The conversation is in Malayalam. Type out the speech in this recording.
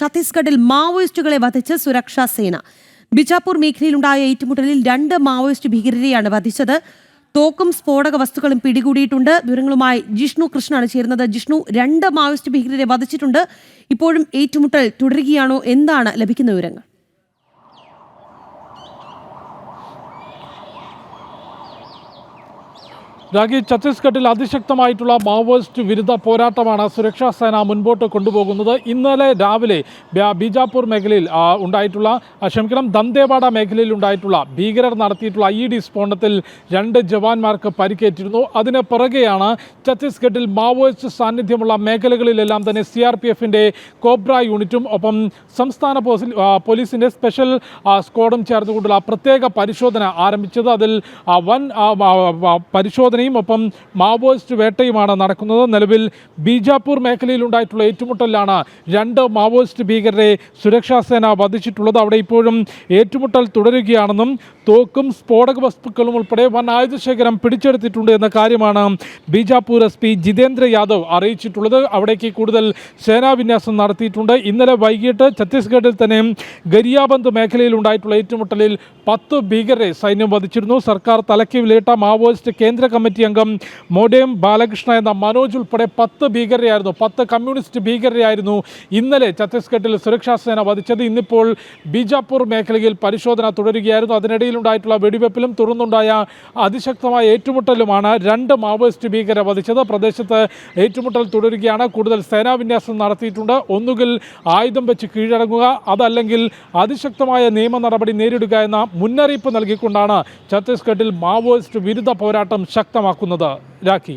ഛത്തീസ്ഗഡിൽ മാവോയിസ്റ്റുകളെ വധിച്ച് സുരക്ഷാ സേന. ബിജാപൂർ മേഖലയിലുണ്ടായ ഏറ്റുമുട്ടലിൽ 2 മാവോയിസ്റ്റ് ഭീകരരെയാണ് വധിച്ചത്. തോക്കും സ്ഫോടക വസ്തുക്കളും പിടികൂടിയിട്ടുണ്ട്. വിവരങ്ങളുമായി ജിഷ്ണു കൃഷ്ണനാണ് ചേരുന്നത്. ജിഷ്ണു, 2 മാവോയിസ്റ്റ് ഭീകരരെ വധിച്ചിട്ടുണ്ട്. ഇപ്പോഴും ഏറ്റുമുട്ടൽ തുടരുകയാണോ? എന്താണ് ലഭിക്കുന്ന വിവരങ്ങൾ? ഛത്തീസ്ഗഡിൽ അതിശക്തമായിട്ടുള്ള മാവോയിസ്റ്റ് വിരുദ്ധ പോരാട്ടമാണ് സുരക്ഷാ സേന മുൻപോട്ട് കൊണ്ടുപോകുന്നത്. ഇന്നലെ രാവിലെ ബിജാപൂർ മേഖലയിൽ ദന്തേവാഡ മേഖലയിൽ ഉണ്ടായിട്ടുള്ള ഭീകരർ നടത്തിയിട്ടുള്ള IED സ്ഫോടനത്തിൽ 2 ജവാന്മാർക്ക് പരിക്കേറ്റിരുന്നു. അതിന് പിറകെയാണ് ഛത്തീസ്ഗഡിൽ മാവോയിസ്റ്റ് സാന്നിധ്യമുള്ള മേഖലകളിലെല്ലാം തന്നെ CRPFന്റെ കോബ്ര യൂണിറ്റും ഒപ്പം സംസ്ഥാന പോലീസിന്റെ സ്പെഷ്യൽ സ്ക്വാഡും ചേർന്നുകൊണ്ടുള്ള പ്രത്യേക പരിശോധന ആരംഭിച്ചത്. അതിൽ വൻ പരിശോധനയും ഒപ്പം മാവോയിസ്റ്റ് വേട്ടയുമാണ് നടക്കുന്നത്. നിലവിൽ ബീജാപൂർ മേഖലയിൽ ഉണ്ടായിട്ടുള്ള ഏറ്റുമുട്ടലിലാണ് 2 മാവോയിസ്റ്റ് ഭീകരരെ സുരക്ഷാ സേന വധിച്ചിട്ടുള്ളത്. അവിടെ ഇപ്പോഴും ഏറ്റുമുട്ടൽ തുടരുകയാണെന്നും തോക്കും സ്ഫോടക വസ്തുക്കളും ഉൾപ്പെടെ വൻ ആയുധശേഖരം പിടിച്ചെടുത്തിട്ടുണ്ട് എന്ന കാര്യമാണ് ബീജാപൂർ SP ജിതേന്ദ്ര യാദവ് അറിയിച്ചിട്ടുള്ളത്. അവിടേക്ക് കൂടുതൽ സേനാവിന്യാസം നടത്തിയിട്ടുണ്ട്. ഇന്നലെ വൈകിട്ട് ഛത്തീസ്ഗഡിൽ തന്നെ ഗരിയാബന്ദ് മേഖലയിൽ ഉണ്ടായിട്ടുള്ള ഏറ്റുമുട്ടലിൽ 10 ഭീകരരെ സൈന്യം വധിച്ചിരുന്നു. സർക്കാർ തലയ്ക്ക് വിലയിട്ട മാവോയിസ്റ്റ് കേന്ദ്ര കമ്മിറ്റി അംഗം മോഡേം ബാലകൃഷ്ണ എന്ന മനോജ് ഉൾപ്പെടെ 10 കമ്മ്യൂണിസ്റ്റ് ഭീകരരെയായിരുന്നു ഇന്നലെ ഛത്തീസ്ഗഡിൽ സുരക്ഷാ സേന വധിച്ചത്. ഇന്നിപ്പോൾ ബീജാപൂർ മേഖലയിൽ പരിശോധന തുടരുകയായിരുന്നു. അതിനിടയിലുണ്ടായിട്ടുള്ള വെടിവെപ്പിലും തുടർന്നുണ്ടായ അതിശക്തമായ ഏറ്റുമുട്ടലുമാണ് 2 മാവോയിസ്റ്റ് ഭീകരരെ വധിച്ചത്. പ്രദേശത്ത് ഏറ്റുമുട്ടൽ തുടരുകയാണ്. കൂടുതൽ സേനാവിന്യാസം നടത്തിയിട്ടുണ്ട്. ഒന്നുകിൽ ആയുധം വെച്ച് കീഴടങ്ങുക, അതല്ലെങ്കിൽ അതിശക്തമായ നിയമ നടപടി നേരിടുക എന്ന മുന്നറിയിപ്പ് നൽകിക്കൊണ്ടാണ് ഛത്തീസ്ഗഡിൽ മാവോയിസ്റ്റ് വിരുദ്ധ പോരാട്ടം ശക്തമാക്കുന്നത്. രാഖി.